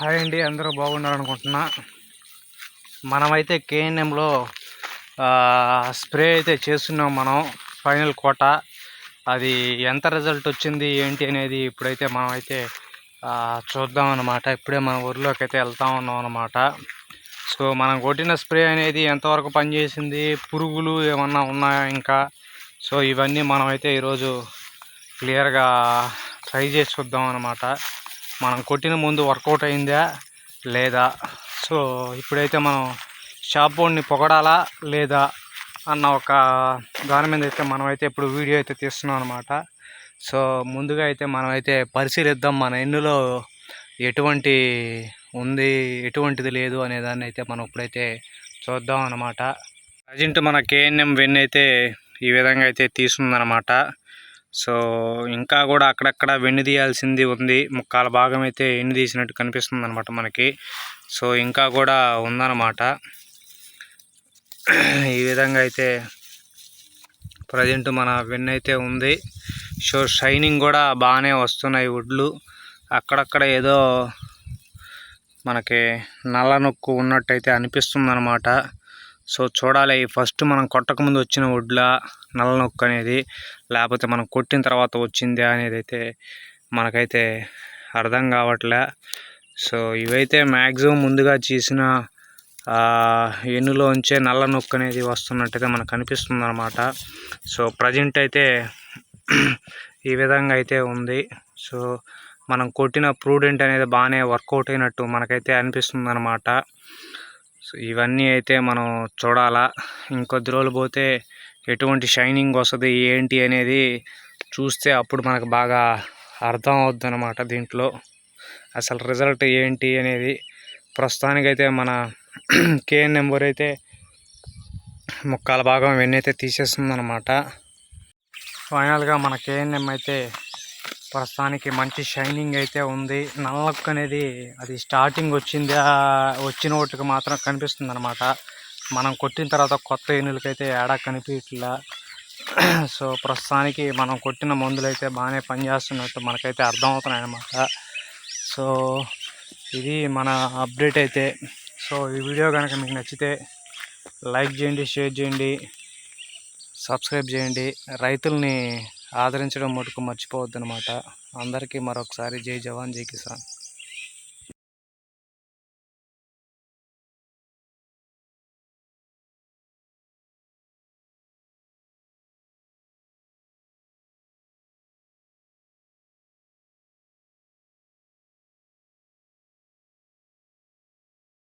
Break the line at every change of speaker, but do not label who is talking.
Hi అండి, అందరూ బాగున్నారనుకుంటున్నా. మనమైతే కేఎన్ఎంలో స్ప్రే అయితే చేస్తున్నాం. మనం ఫైనల్ కోట అది ఎంత రిజల్ట్ వచ్చింది ఏంటి అనేది ఇప్పుడైతే మనమైతే చూద్దాం అన్నమాట. ఇప్పుడే మన ఊర్లోకి అయితే వెళ్తా ఉన్నాం అన్నమాట. సో మనం కొట్టిన స్ప్రే అనేది ఎంతవరకు పనిచేసింది, పురుగులు ఏమన్నా ఉన్నాయా ఇంకా, సో ఇవన్నీ మనమైతే ఈరోజు క్లియర్గా ట్రై చేసి చూద్దాం అన్నమాట. మనం కొట్టిన ముందు వర్కౌట్ అయిందా లేదా, సో ఇప్పుడైతే మనం షాంపూని పొగడాలా లేదా అన్న ఒక దాని మీద అయితే మనమైతే ఇప్పుడు వీడియో అయితే తీస్తున్నాం అనమాట. సో ముందుగా అయితే మనమైతే పరిశీలిద్దాం మన ఎన్నులో ఎటువంటి ఉంది ఎటువంటిది లేదు అనే దాన్ని అయితే మనం ఇప్పుడైతే చూద్దాం అన్నమాట. ప్రజెంట్ మన కేఎన్ఎం వెన్ను అయితే ఈ విధంగా అయితే తీసుకుందనమాట. సో ఇంకా కూడా అక్కడక్కడ వెన్ను తీయాల్సింది ఉంది. ముక్కాల భాగం అయితే ఎన్ని తీసినట్టు కనిపిస్తుంది అనమాట మనకి. సో ఇంకా కూడా ఉందన్నమాట. ఈ విధంగా అయితే ప్రజెంట్ మన వెన్ను అయితే ఉంది. సో షైనింగ్ కూడా బాగానే వస్తున్నాయి వుడ్లు. అక్కడక్కడ ఏదో మనకి నల్ల నొక్కు ఉన్నట్టయితే అనిపిస్తుంది అనమాట. సో చూడాలి, ఫస్ట్ మనం కొట్టకముందు వచ్చిన వుడ్ల నల్ల నొక్కు అనేది, లేకపోతే మనం కొట్టిన తర్వాత వచ్చిందా అనేది అయితే మనకైతే అర్థం కావట్లే. సో ఇవైతే మ్యాక్సిమం ముందుగా చేసిన ఎన్నులోంచే నల్ల నొక్కు అనేది వస్తున్నట్టయితే మనకు అనిపిస్తుంది అనమాట. సో ప్రజెంట్ అయితే ఈ విధంగా అయితే ఉంది. సో మనం కొట్టిన ప్రూడెంట్ అనేది బాగానే వర్కౌట్ అయినట్టు మనకైతే అనిపిస్తుంది అనమాట. సో ఇవన్నీ అయితే మనం చూడాలా. ఇంకొద్ది రోజులు పోతే ఎటువంటి షైనింగ్ వస్తుంది ఏంటి అనేది చూస్తే అప్పుడు మనకు బాగా అర్థం అవుద్ది అనమాట. దీంట్లో అసలు రిజల్ట్ ఏంటి అనేది ప్రస్తుతానికైతే మన కేఎన్ నెంబర్ అయితే ముక్కాల భాగం వెన్నైతే తీసేస్తుంది అనమాట. ఫైనల్గా మన కేఎన్ఎం అయితే ప్రస్తుతానికి మంచి షైనింగ్ అయితే ఉంది. నల్లక్ అనేది అది స్టార్టింగ్ వచ్చిన వాటికి మాత్రం కనిపిస్తుంది అనమాట. మనం కొట్టిన తర్వాత కొత్త ఎన్నులకైతే ఏడా కనిపించట్లా. సో ప్రస్తుతానికి మనం కొట్టిన మందులు అయితే బాగానే పనిచేస్తున్నట్టు మనకైతే అర్థమవుతున్నాయి అన్నమాట. సో ఇది మన అప్డేట్ అయితే. సో ఈ వీడియో కనుక మీకు నచ్చితే లైక్ చేయండి, షేర్ చేయండి, సబ్స్క్రైబ్ చేయండి. రైతుల్ని ఆదరించడం మటుకు మర్చిపోవద్దు అనమాట. అందరికీ మరొకసారి జై జవాన్ జై కిసాన్.